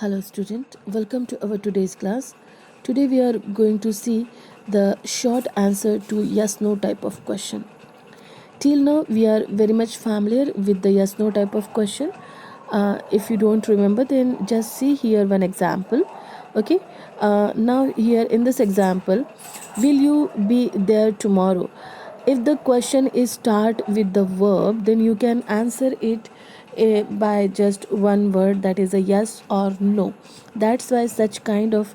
Hello student, welcome to our today's class. Today we are going to see the short answer to yes no type of question. Till now we are very much familiar with the yes no type of question. If you don't remember, then just see here one example. Okay, now here in this example, will you be there tomorrow? If the question is start with the verb, then you can answer it by just one word, that is a yes or no. That's why such kind of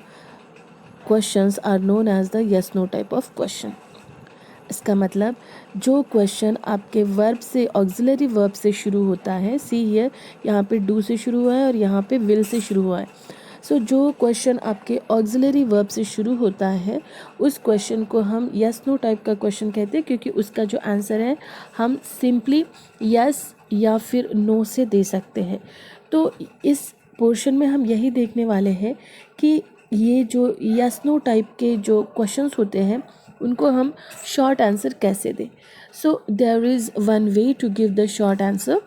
questions are known as the yes no type of question. इसका मतलब जो question आपके verb से auxiliary verb से शुरू होता है, see here यहाँ पे डू से शुरू हुआ है और यहाँ पे विल से शुरू हुआ है. सो जो क्वेश्चन आपके ऑक्सिलरी वर्ब से शुरू होता है उस क्वेश्चन को हम यस नो टाइप का क्वेश्चन कहते हैं, क्योंकि उसका जो आंसर है हम सिंपली यस या फिर नो से दे सकते हैं. तो इस पोर्शन में हम यही देखने वाले हैं कि ये जो यस नो टाइप के जो क्वेश्चंस होते हैं उनको हम शॉर्ट आंसर कैसे दें. So there is one way to give the short answer.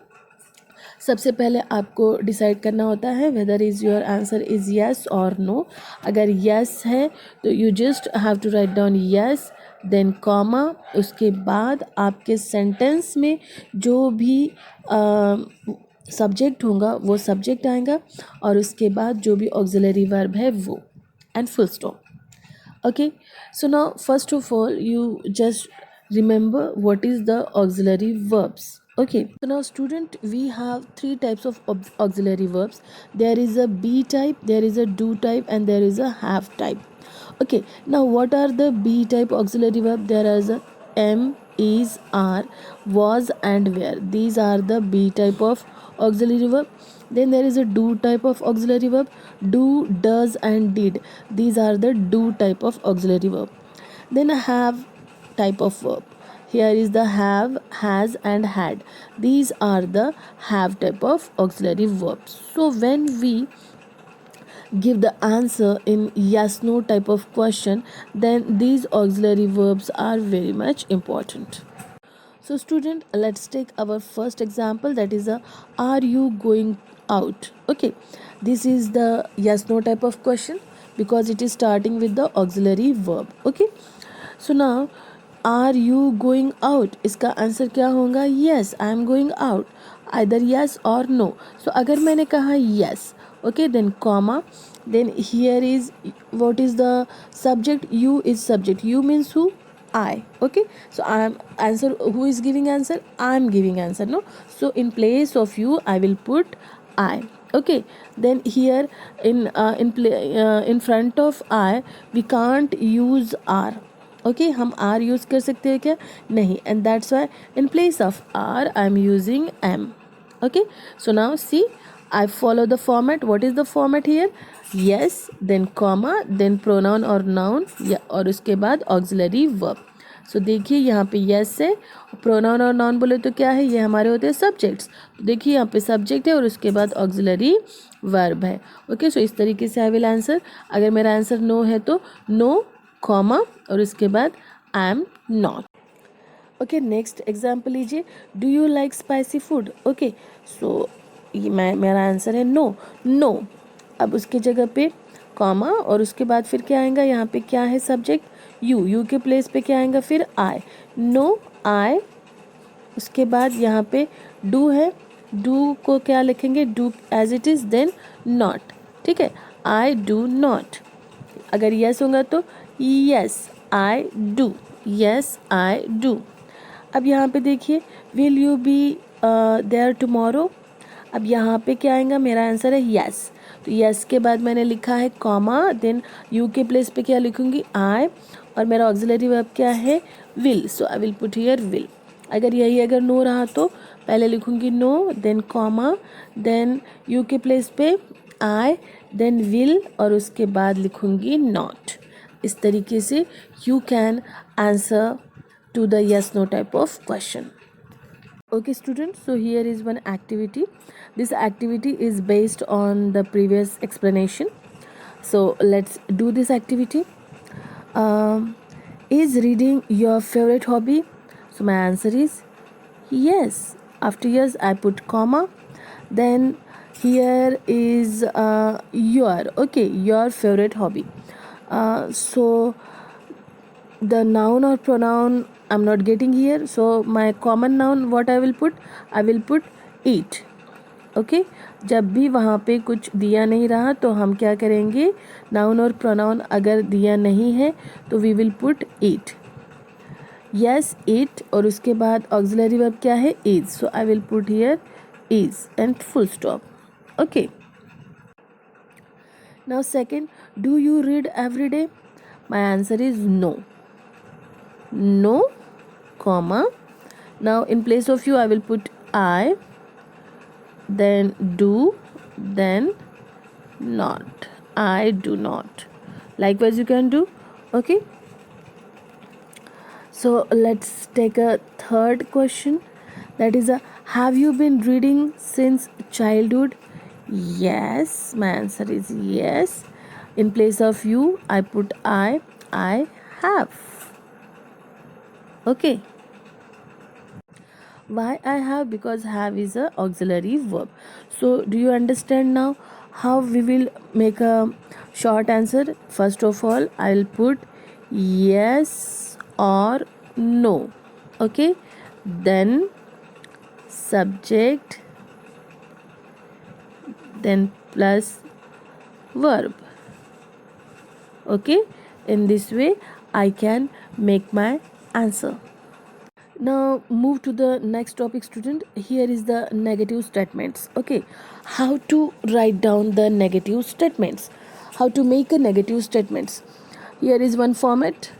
सबसे पहले आपको डिसाइड करना होता है whether is your answer is yes और नो. अगर येस है तो you just have to write down yes then comma. उसके बाद आपके सेंटेंस में जो भी सब्जेक्ट होगा वो सब्जेक्ट आएगा और उसके बाद जो भी ऑक्सिलरी वर्ब है वो, and full stop. Okay, so now first of all you just remember what is the auxiliary verbs. Okay, so now student, we have three types of auxiliary verbs. There is a be type, there is a do type, and there is a have type. Okay, now what are the be type auxiliary verb? There is a am, is, are, was, and were. These are the be type of auxiliary verb. Then there is a do type of auxiliary verb. Do, does, and did. These are the do type of auxiliary verb. Then a have type of verb. Here is the have, has, and had. These are the have type of auxiliary verbs. So when we give the answer in yes no type of question, then these auxiliary verbs are very much important. So student, let's take our first example, that is a are you going out. Okay, this is the yes no type of question because it is starting with the auxiliary verb. Okay, so now are you going out, इसका answer क्या होगा? yes, I am going out, either yes or no. so अगर मैंने कहा yes, okay, then comma, then here is what is the subject? you is subject. you means who? I. Okay, so I am answer. Who is giving answer? I am giving answer, no? So in place of you I will put I. Okay, then here in front of I we can't use R. Okay, हम R use कर सकते हैं क्या? नहीं. And that's why in place of R I am using M. Okay, so now see, I follow the format. What is the format here? yes, then comma, then pronoun or noun, या और उसके बाद auxiliary verb. सो देखिए यहाँ पे yes है, pronoun और noun बोले तो क्या है, ये हमारे होते हैं सब्जेक्ट्स. तो देखिए यहाँ पे सब्जेक्ट है और उसके बाद ऑक्सिलरी वर्ब है. ओके, सो इस तरीके से आई विल आंसर. अगर मेरा आंसर नो है तो नो कॉमा और उसके बाद I am not. Okay, next example लीजिए. Do you like spicy food. Okay, so ये मेरा आंसर है नो. नो, अब उसके जगह पे कॉमा और उसके बाद फिर क्या आएगा, यहाँ पे क्या है सब्जेक्ट? यू के प्लेस पे क्या आएगा फिर? आई. नो आई. उसके बाद यहाँ पे डू है, डू को क्या लिखेंगे? Do as it is, then not. ठीक है, आई डू नॉट. अगर यस होगा तो yes I do, yes I do. अब यहाँ पे देखिए, will you be there tomorrow. अब यहाँ पे क्या आएगा? मेरा आंसर है यस. तो यस के बाद मैंने लिखा है कॉमा, देन यू के प्लेस पे क्या लिखूँगी? आई, और मेरा ऑक्सिलरी वर्ब क्या है? Will. So I will put here will. अगर नो रहा तो पहले लिखूँगी no, then comma, then you के प्लेस पे आई, देन विल, और उसके बाद लिखूँगी नॉट. इस तरीके से you can answer to the yes no type of question. Okay students, so here is one activity. This activity is based on the previous explanation, so let's do this activity. Is reading your favorite hobby? So my answer is yes. After yes I put comma, then here is your favorite hobby. So the noun or pronoun I'm not getting here, so my common noun what I will put eat. Okay जब भी वहाँ पे कुछ दिया नहीं रहा तो हम क्या करेंगे, नाउन और प्रोनाउन अगर दिया नहीं है तो we will put eat. Yes eat, और उसके बाद ऑक्सिलरी वर्ब क्या है, is. So I will put here is and full stop. Okay now second, do you read every day? My answer is no. No comma. Now in place of you I will put I, then do, then not. I do not. Likewise you can do. Okay, so let's take a third question, that is have you been reading since childhood? Yes, my answer is yes. In place of you I put I have. Okay, why I have? Because have is a auxiliary verb. So do you understand now how we will make a short answer? First of all I'll put yes or no. Okay, then subject, then plus verb. Okay, in this way I can make my answer. Now move to the next topic, student. Here is the negative statements. Okay, how to write down the negative statements, how to make a negative statements. Here is one format.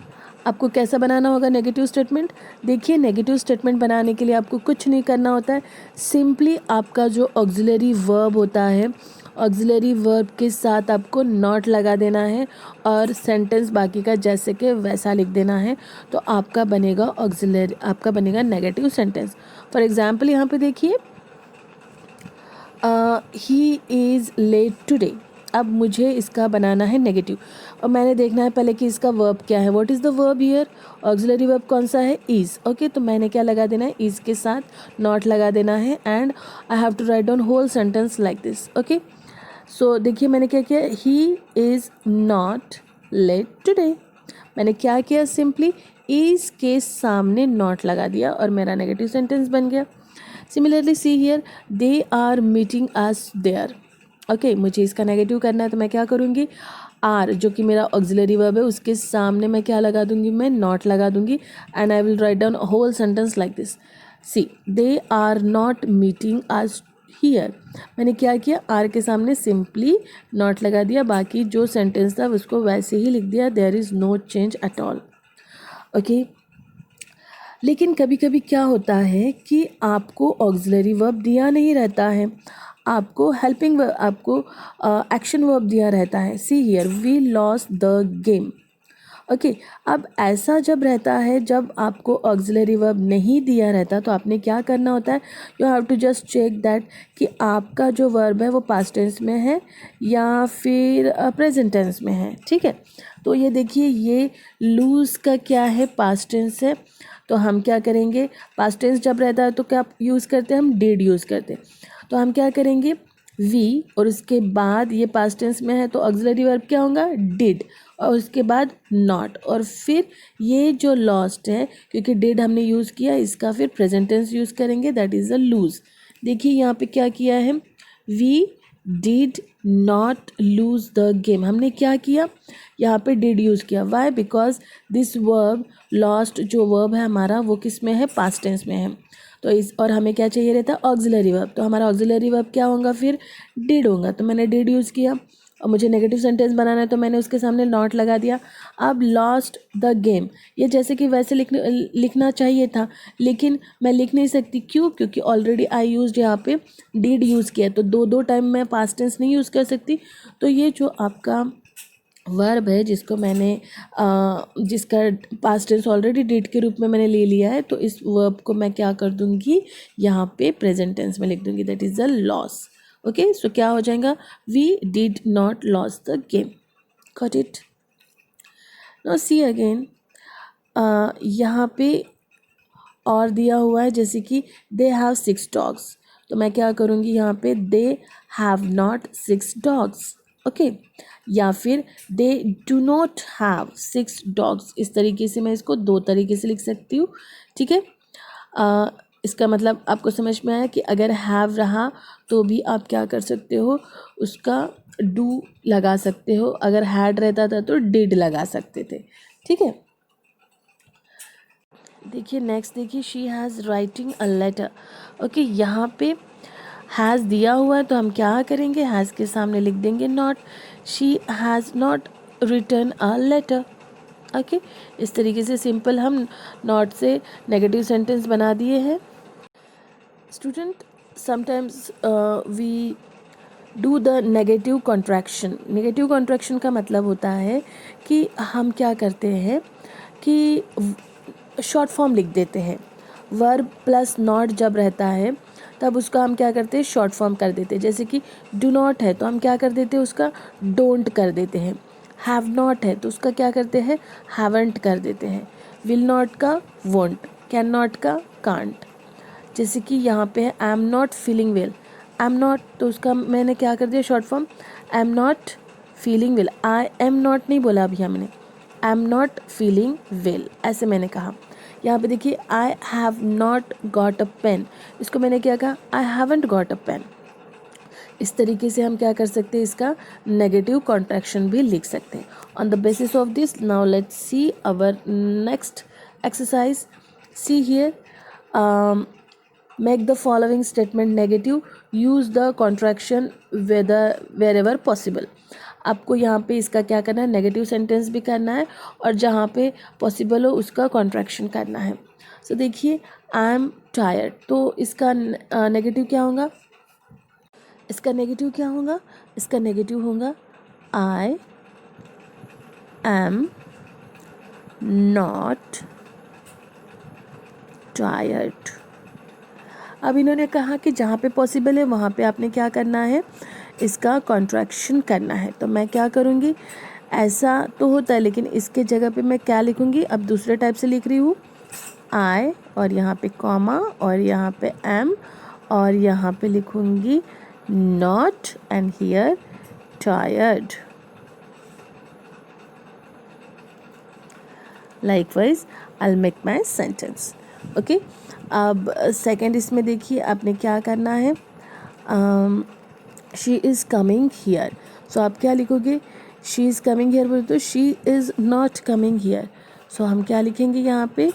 आपको कैसा बनाना होगा negative statement? देखिए, negative statement बनाने के लिए आपको कुछ नहीं करना होता है. सिंपली आपका जो ऑक्सिलरी वर्ब होता है, ऑक्सिलरी वर्ब के साथ आपको नॉट लगा देना है और सेंटेंस बाकी का जैसे कि वैसा लिख देना है. तो आपका बनेगा ऑक्सिलरी, आपका बनेगा नेगेटिव सेंटेंस. फॉर एग्जाम्पल यहाँ पे देखिए, ही इज़ लेट टुडे. अब मुझे इसका बनाना है नेगेटिव और मैंने देखना है पहले कि इसका वर्ब क्या है. What is the verb here? Auxiliary verb कौन सा है? इज़. ओके, तो मैंने क्या लगा देना है? इज़ के साथ नॉट लगा देना है and I have to write down whole sentence like this. Okay, so देखिए मैंने क्या किया, he is not late today. मैंने क्या किया, सिंपली इज़ के सामने नॉट लगा दिया और मेरा नेगेटिव सेंटेंस बन गया. Similarly see here, they are meeting us there. Okay, मुझे इसका नेगेटिव करना है तो मैं क्या करूँगी, आर जो कि मेरा ऑक्सिलरी वर्ब है उसके सामने मैं क्या लगा दूँगी, मैं नॉट लगा दूँगी and I will write down whole sentence like this. See, they are not meeting us here. मैंने क्या किया, आर के सामने सिंपली नॉट लगा दिया, बाकी जो सेंटेंस था उसको वैसे ही लिख दिया. There is no change at all. Okay, लेकिन कभी कभी क्या होता है कि आपको ऑक्सिलरी वर्ब दिया नहीं रहता है, आपको हेल्पिंग वर्ब, आपको एक्शन वर्ब दिया रहता है. See here, we lost the game. Okay, अब ऐसा जब रहता है, जब आपको ऑक्सिलरी वर्ब नहीं दिया रहता तो आपने क्या करना होता है, you have to just check that कि आपका जो वर्ब है वो पास्ट टेंस में है या फिर प्रेजेंट टेंस में है. ठीक है, तो ये देखिए, ये लूज़ का क्या है, पास्ट टेंस है. तो हम क्या करेंगे, पास्ट टेंस जब रहता है तो क्या यूज़ करते हैं, हम डिड यूज़ करते हैं. तो हम क्या करेंगे, वी और उसके बाद ये पास्ट टेंस में है तो ऑक्सिलरी वर्ब क्या होगा, डिड, और उसके बाद नॉट, और फिर ये जो लॉस्ट है क्योंकि डिड हमने यूज़ किया, इसका फिर प्रेजेंट टेंस यूज़ करेंगे, दैट इज़ अ लूज़. देखिए यहाँ पे क्या किया है, we did not lose the game. हमने क्या किया, यहाँ पे डिड यूज़ किया. Why? Because this verb lost जो वर्ब है हमारा वो किस में है, पास्ट टेंस में है. तो इस, और हमें क्या चाहिए रहता है, ऑक्सिलरी वर्ब. तो हमारा ऑक्सिलरी वर्ब क्या होगा, फिर डिड होगा. तो मैंने डिड यूज़ किया और मुझे नेगेटिव सेंटेंस बनाना है तो मैंने उसके सामने नॉट लगा दिया. अब लॉस्ट द गेम, ये जैसे कि वैसे लिखना चाहिए था, लेकिन मैं लिख नहीं सकती. क्यों? क्योंकि ऑलरेडी आई यूज़ यहाँ पे डिड यूज़ किया, तो दो टाइम मैं पास्ट टेंस नहीं यूज़ कर सकती. तो ये जो आपका वर्ब है जिसको मैंने जिसका पास्ट टेंस ऑलरेडी डिड के रूप में मैंने ले लिया है, तो इस वर्ब को मैं क्या कर दूँगी, यहाँ पे प्रेजेंट टेंस में लिख दूँगी, that is a loss. Okay, so क्या हो जाएगा, we did not loss the game. Got it? Now see again, यहाँ पे और दिया हुआ है जैसे कि दे हैव 6 डॉग्स. तो मैं क्या करूँगी यहाँ पे, they have not 6 dogs, okay, या फिर they do not have 6 dogs. इस तरीके से मैं इसको 2 तरीके से लिख सकती हूँ, ठीक है। इसका मतलब आपको समझ में आया कि अगर हैव रहा तो भी आप क्या कर सकते हो, उसका डू लगा सकते हो, अगर हैड रहता था तो डिड लगा सकते थे, ठीक है। देखिए नेक्स्ट, देखिए she has writing a letter, okay, यहाँ पे हैज़ दिया हुआ है तो हम क्या करेंगे, हैज़ के सामने लिख देंगे not, she has not written a letter, okay. इस तरीके से सिंपल हम नॉट से नेगेटिव सेंटेंस बना दिए हैं। Student, sometimes we do the negative contraction. Negative contraction का मतलब होता है कि हम क्या करते हैं कि शॉर्ट फॉर्म लिख देते हैं। वर्ब प्लस नॉट जब रहता है तब उसका हम क्या करते हैं, शॉर्ट फॉर्म कर देते हैं। जैसे कि डू नॉट है तो हम क्या कर देते हैं, उसका डोंट कर देते हैं। हैव नॉट है तो उसका क्या करते हैं, हैवंट कर देते हैं। विल नॉट का वोंट, कैन नॉट का कांट। जैसे कि यहाँ पे है I am not feeling well, I am not तो उसका मैंने क्या कर दिया, short form I am not feeling well. I am not नहीं बोला अभी हमने, I am not feeling well ऐसे मैंने कहा। यहाँ पे देखिए I have not got a pen, इसको मैंने क्या कहा, I haven't got a pen. इस तरीके से हम क्या कर सकते हैं, इसका नेगेटिव कॉन्ट्रैक्शन भी लिख सकते हैं। On the basis of this now let's see our next exercise. See here, make the following statement negative, use the contraction wherever possible। आपको यहाँ पे इसका क्या करना है, नेगेटिव सेंटेंस भी करना है और जहाँ पे पॉसिबल हो उसका कॉन्ट्रैक्शन करना है। सो देखिए आई एम टायर्ड, तो इसका नेगेटिव क्या होगा, इसका नेगेटिव क्या होगा, इसका नेगेटिव होगा आई एम नॉट टायर्ड। अब इन्होंने कहा कि जहाँ पे पॉसिबल है वहाँ पे आपने क्या करना है, इसका कॉन्ट्रैक्शन करना है। तो मैं क्या करूँगी, ऐसा तो होता है लेकिन इसके जगह पे मैं क्या लिखूँगी, अब दूसरे टाइप से लिख रही हूँ, आई और यहाँ पे कॉमा और यहाँ पे एम और यहाँ पे लिखूँगी not and here tired. Likewise I will make my sentence, okay. अब सेकंड इसमें देखिए आपने क्या करना है, शी इज़ कमिंग हियर। सो आप क्या लिखोगे, शी इज़ कमिंग हियर बोले तो she is not coming here. So हम क्या लिखेंगे यहाँ पे,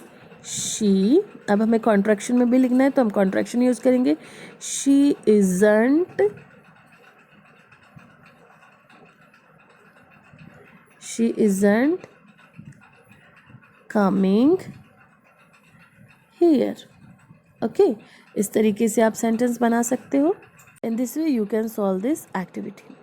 शी, अब हमें कॉन्ट्रैक्शन में भी लिखना है तो हम कॉन्ट्रैक्शन यूज़ करेंगे, she isn't, she isn't coming here, okay. इस तरीके से आप सेंटेंस बना सकते हो। In this way you can solve this activity.